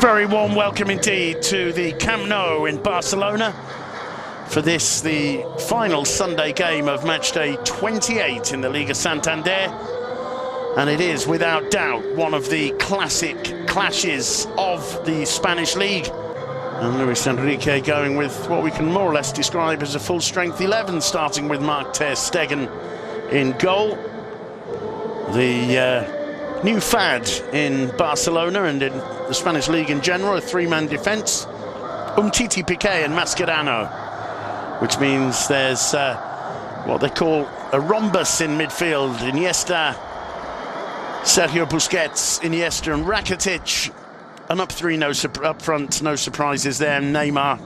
Very warm welcome indeed to the Camp Nou in Barcelona for this, the final Sunday game of matchday 28 in the Liga Santander. And it is without doubt one of the classic clashes of the Spanish League. And Luis Enrique going with what we can more or less describe as a full-strength 11, starting with Marc ter Stegen in goal. The new fad in Barcelona and in the Spanish League in general, a three-man defence. Umtiti, Piqué and Mascherano, which means there's what they call a rhombus in midfield. Iniesta, Sergio Busquets, Iniesta and Rakitic. And up front, no surprises there. Neymar.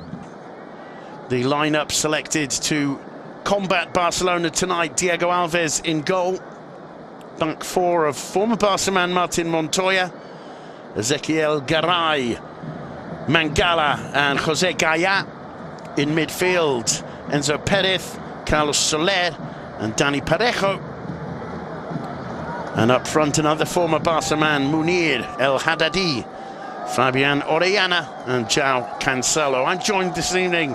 The lineup selected to combat Barcelona tonight. Diego Alves in goal. Back four of former Barca man Martin Montoya, Ezequiel Garay, Mangala and Jose Gaya. In midfield, Enzo Perez, Carlos Soler and Dani Parejo. And up front, another former Barca man, Munir El Haddadi, Fabian Orellana and João Cancelo. I'm joined this evening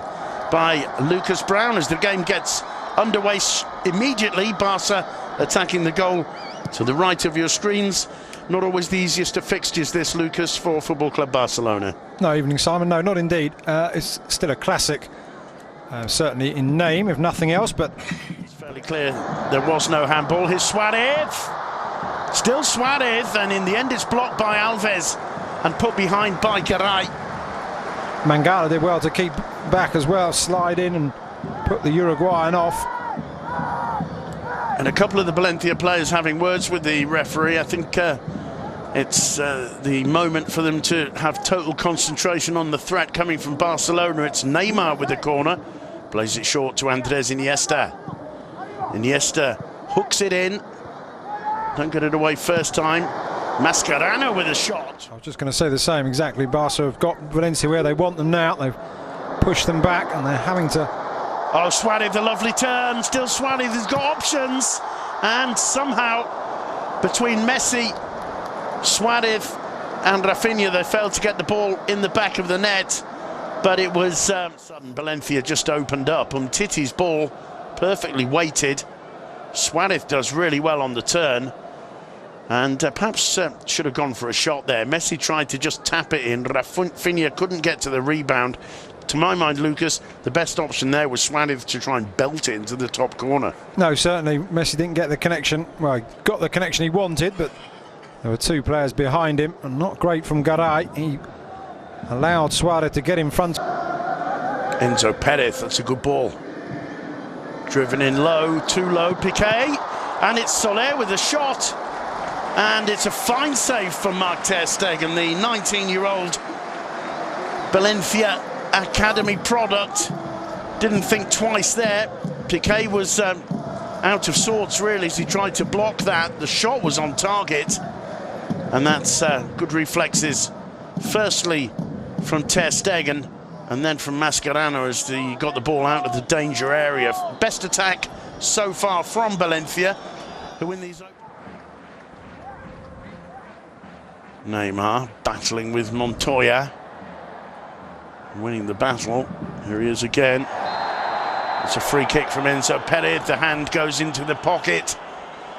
by Lucas Brown as the game gets underway immediately. Barca attacking the goal to the right of your screens. Not always the easiest of fixtures this, Lucas, for Football Club Barcelona. No, evening, Simon. No, not indeed. It's still a classic, certainly in name, if nothing else, but it's fairly clear there was no handball. Here's Suarez. Still Suarez, and in the end it's blocked by Alves and put behind by Garay. Mangala did well to keep back as well, slide in and put the Uruguayan off. And a couple of the Valencia players having words with the referee. I think it's the moment for them to have total concentration on the threat coming from Barcelona. It's Neymar with the corner, plays it short to Andres Iniesta. Iniesta hooks it in, don't get it away first time. Mascherano with a shot. I was just going to say the same, exactly. Barca have got Valencia where they want them now. They've pushed them back and they're having to... Oh, Suarez, the lovely turn. Still Suarez has got options. And somehow, between Messi, Suarez and Rafinha, they failed to get the ball in the back of the net. But it was sudden. Valencia just opened up. Umtiti's ball, perfectly weighted. Suarez does really well on the turn. And perhaps should have gone for a shot there. Messi tried to just tap it in. Rafinha couldn't get to the rebound. To my mind, Lucas, the best option there was Suarez to try and belt it into the top corner. No, certainly Messi didn't get the connection. Well, he got the connection he wanted, but there were two players behind him, and not great from Garay. He allowed Suarez to get in front. Enzo Perez, that's a good ball. Driven in low, too low, Piqué, and it's Soler with a shot. And it's a fine save from Marc ter Stegen, the 19-year-old Valencia academy product. Didn't think twice there. Piqué was out of sorts really as he tried to block that. The shot was on target, and that's good reflexes, firstly from ter Stegen and then from Mascherano as he got the ball out of the danger area. Best attack so far from Valencia, who in these... Neymar battling with Montoya, winning the battle. Here he is again. It's a free kick from Enzo Perez. The hand goes into the pocket.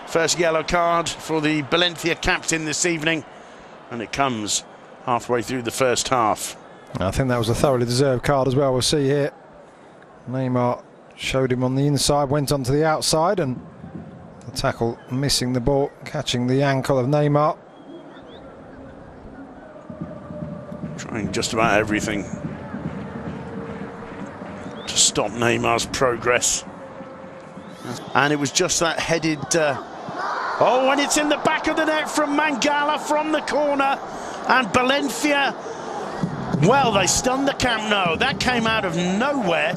First yellow card for the Valencia captain this evening, and it comes halfway through the first half. I think that was a thoroughly deserved card as well. We'll see here. Neymar showed him on the inside, went onto the outside, and the tackle missing the ball, catching the ankle of Neymar. Trying just about everything to stop Neymar's progress. And it was just that headed... Oh, and it's in the back of the net from Mangala from the corner. And Valencia, well, they stunned the Camp Nou. That came out of nowhere.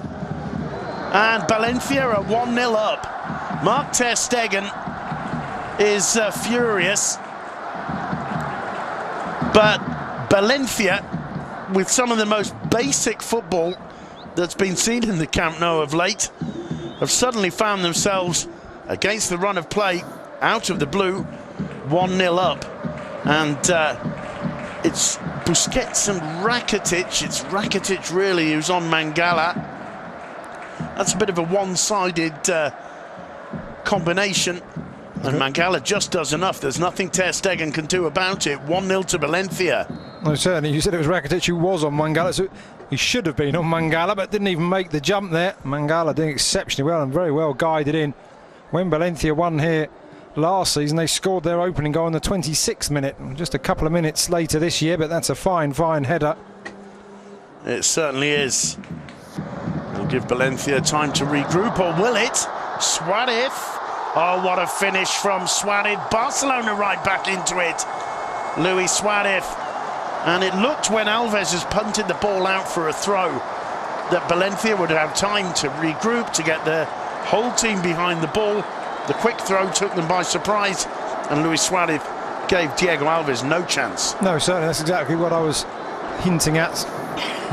And Valencia are 1-0 up. Marc ter Stegen is furious. But Valencia, with some of the most basic football that's been seen in the Camp Nou of late, have suddenly found themselves against the run of play out of the blue, 1-0 up. And It's Busquets and Rakitic. It's Rakitic really who's on Mangala. That's a bit of a one-sided combination. And Mangala just does enough. There's nothing Ter Stegen can do about it. 1-0 to Valencia. No, certainly. You said it was Rakitic who was on Mangala, so he should have been on Mangala, but didn't even make the jump there. Mangala doing exceptionally well and very well guided in. When Valencia won here last season, they scored their opening goal in the 26th minute. Just a couple of minutes later this year, but that's a fine, fine header. It certainly is. It'll give Valencia time to regroup, or will it? Suarez. Oh, what a finish from Suarez. Barcelona right back into it. Luis Suarez. And it looked when Alves has punted the ball out for a throw that Valencia would have time to regroup, to get their whole team behind the ball. The quick throw took them by surprise, and Luis Suarez gave Diego Alves no chance. No, certainly. That's exactly what I was hinting at,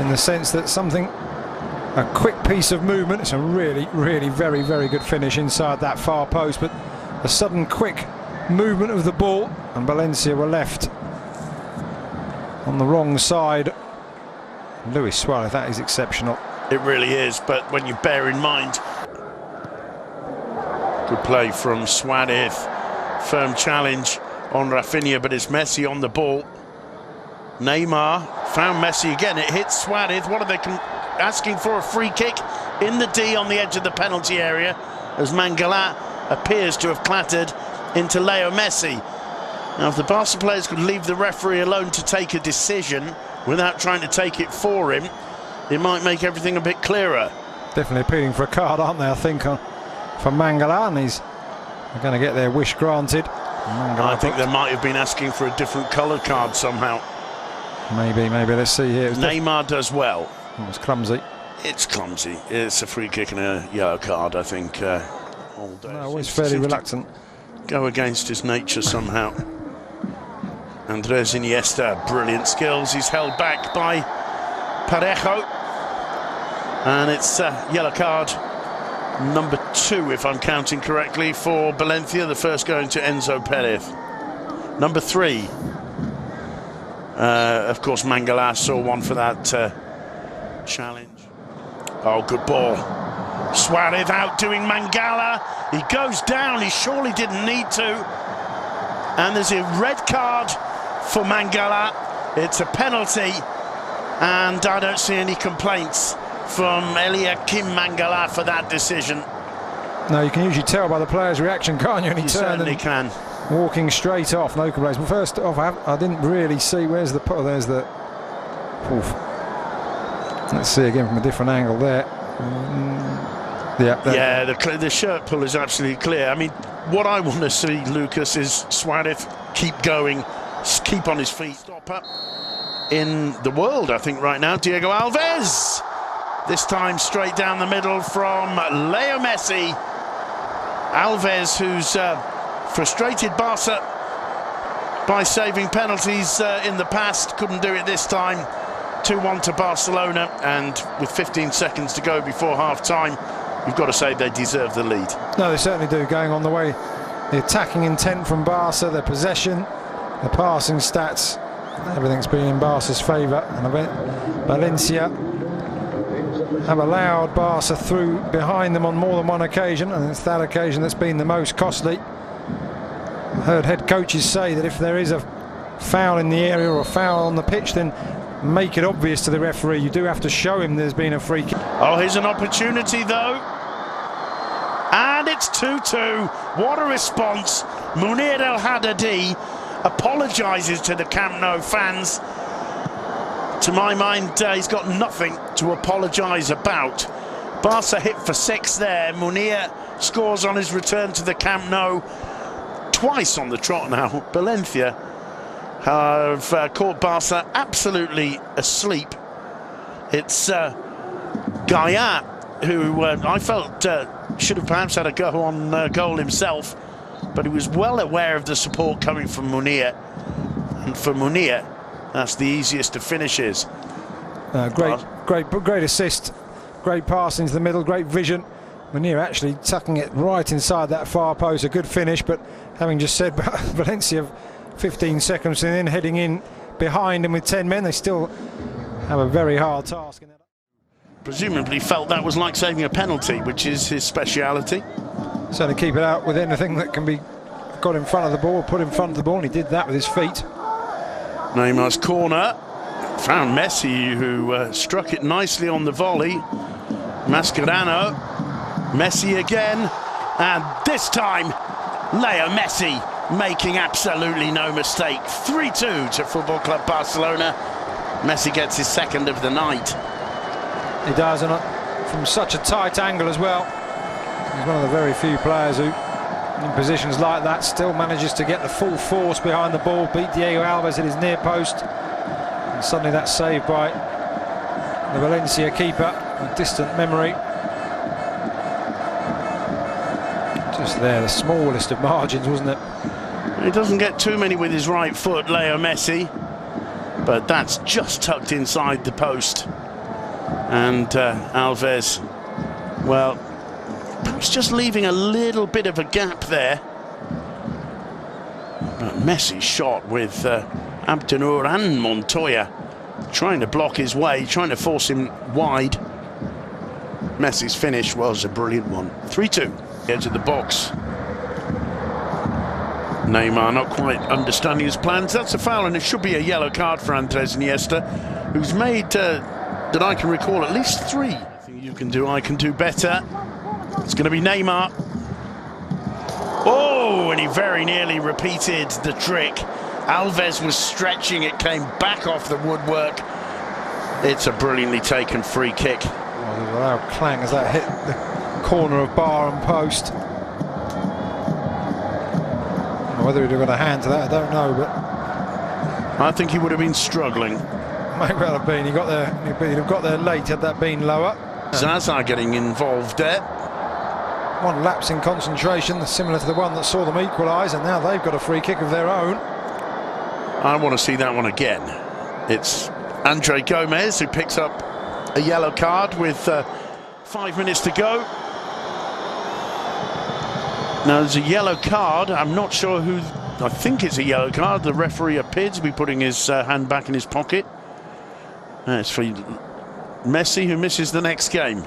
in the sense that a quick piece of movement. It's a really, really very, very good finish inside that far post, but a sudden quick movement of the ball, and Valencia were left on the wrong side. Luis Suarez, that is exceptional. It really is, but when you bear in mind, good play from Suarez, firm challenge on Rafinha, but it's Messi on the ball. Neymar found Messi again. It hits Suarez. What are they asking for? A free kick in the D on the edge of the penalty area, as Mangala appears to have clattered into Leo Messi. Now, if the Barca players could leave the referee alone to take a decision without trying to take it for him, it might make everything a bit clearer. Definitely appealing for a card, aren't they, I think, for Mangala, and they're going to get their wish granted. I think they might have been asking for a different coloured card somehow. Maybe. Let's see here. Neymar does well. It was clumsy. It's clumsy. It's a free kick and a yellow card, I think. All day. No, always fairly reluctant. Go against his nature somehow. Andres Iniesta, brilliant skills. He's held back by Parejo. And it's yellow card number 2, if I'm counting correctly, for Valencia. The first going to Enzo Perez. Number 3. Of course, Mangala saw one for that challenge. Oh, good ball. Suarez outdoing Mangala. He goes down. He surely didn't need to. And there's a red card for Mangala. It's a penalty, and I don't see any complaints from Eliakim Mangala for that decision. No, you can usually tell by the player's reaction, can't you? And he certainly can. Walking straight off, no complaints. But first off, I didn't really see where's the. Oh, there's the. Oof. Let's see again from a different angle there. Yeah, the shirt pull is absolutely clear. I mean, what I want to see, Lucas, is Suarez keep going, keep on his feet. Stopper in the world, I think, right now. Diego Alves. This time straight down the middle from Leo Messi. Alves, who's frustrated Barca by saving penalties in the past, couldn't do it this time. 2-1 to Barcelona, and with 15 seconds to go before half-time, you've got to say they deserve the lead. No, they certainly do, going on the way. The attacking intent from Barca, their possession, the passing stats, everything's been in Barca's favour. And Valencia have allowed Barca through behind them on more than one occasion, and it's that occasion that's been the most costly. I heard head coaches say that if there is a foul in the area or a foul on the pitch, then make it obvious to the referee. You do have to show him there's been a free kick. Oh, here's an opportunity though. And it's 2-2. What a response. Munir El Haddadi apologises to the Camp Nou fans. To my mind, he's got nothing to apologise about. Barca hit for 6 there. Munir scores on his return to the Camp Nou. Twice on the trot now. Valencia have caught Barca absolutely asleep. It's Gaia, who I felt should have perhaps had a go on goal himself, but he was well aware of the support coming from Munir. And for Munir, that's the easiest of finishes. Great assist, great pass into the middle, great vision. Munir actually tucking it right inside that far post, a good finish, but having just said Valencia 15 seconds and then heading in behind, and with 10 men, they still have a very hard task. Presumably felt that was like saving a penalty, which is his speciality. Certainly keep it out with anything that can be got in front of the ball, put in front of the ball, and he did that with his feet. Neymar's corner. Found Messi, who struck it nicely on the volley. Mascherano. Messi again. And this time, Leo Messi making absolutely no mistake. 3-2 to Football Club Barcelona. Messi gets his second of the night. He does, and from such a tight angle as well. He's one of the very few players who, in positions like that, still manages to get the full force behind the ball, beat Diego Alves at his near post. And suddenly that's saved by the Valencia keeper, a distant memory. Just there, the smallest of margins, wasn't it? He doesn't get too many with his right foot, Leo Messi, but that's just tucked inside the post. And Alves, well, perhaps just leaving a little bit of a gap there. But Messi's shot with Abdennour and Montoya trying to block his way, trying to force him wide. Messi's finish was a brilliant one. 3-2, edge of the box. Neymar not quite understanding his plans. That's a foul, and it should be a yellow card for Andres Iniesta, who's made, that I can recall, at least 3. I think you can do, I can do better. It's going to be Neymar. Oh, and he very nearly repeated the trick. Alves was stretching, it came back off the woodwork. It's a brilliantly taken free kick. Well, there's a loud clang as that hit the corner of bar and post. Whether he'd have got a hand to that, I don't know, but I think he would have been struggling. May well have been. He got there. He'd have got there late had that been lower. Zaza getting involved there. One lapse in concentration, similar to the one that saw them equalise, and now they've got a free kick of their own. I want to see that one again. It's Andre Gomez who picks up a yellow card with 5 minutes to go. Now there's a yellow card. I'm not sure who. I think it's a yellow card. The referee appears to be putting his hand back in his pocket. It's for Messi, who misses the next game.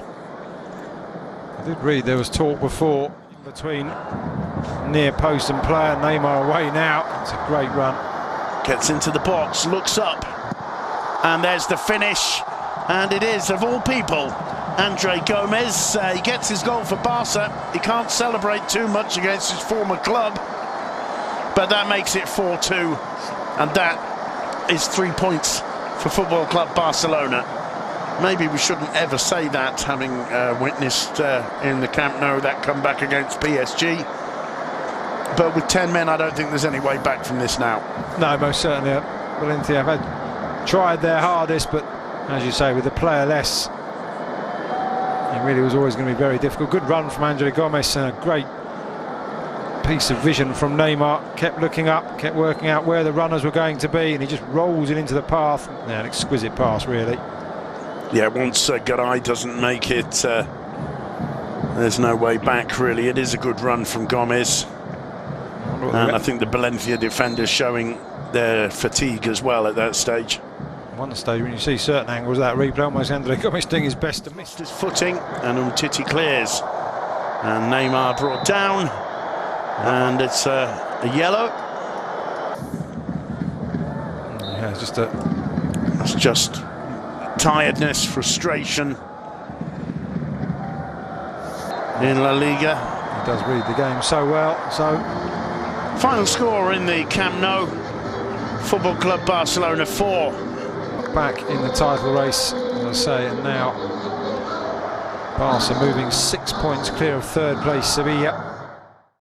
I did read there was talk before between near post and player. Neymar away now. It's a great run. Gets into the box, looks up, and there's the finish. And it is, of all people, Andre Gomez. He gets his goal for Barca. He can't celebrate too much against his former club, but that makes it 4-2, and that is 3 points for Football Club Barcelona. Maybe we shouldn't ever say that, having witnessed in the Camp Nou that comeback against PSG. But with 10 men, I don't think there's any way back from this now. No, most certainly. Valencia have tried their hardest, but as you say, with the player less, it really was always going to be very difficult. Good run from Andre Gomez and a great piece of vision from Neymar. Kept looking up, kept working out where the runners were going to be, and he just rolls it into the path. Yeah, an exquisite pass, really. Yeah, once Garay doesn't make it, there's no way back, really. It is a good run from Gomez. And I think the Valencia defenders showing their fatigue as well at that stage. One stage, when you see certain angles of that replay, almost Andre Gomez doing his best to miss his footing, and Umtiti clears. And Neymar brought down, and it's a yellow. Yeah, it's just That's just tiredness, frustration in La Liga. He does read the game so well. So, final score in the Camp Nou: Football Club Barcelona 4. Back in the title race, as I say, and now Barca moving 6 points clear of third place Sevilla.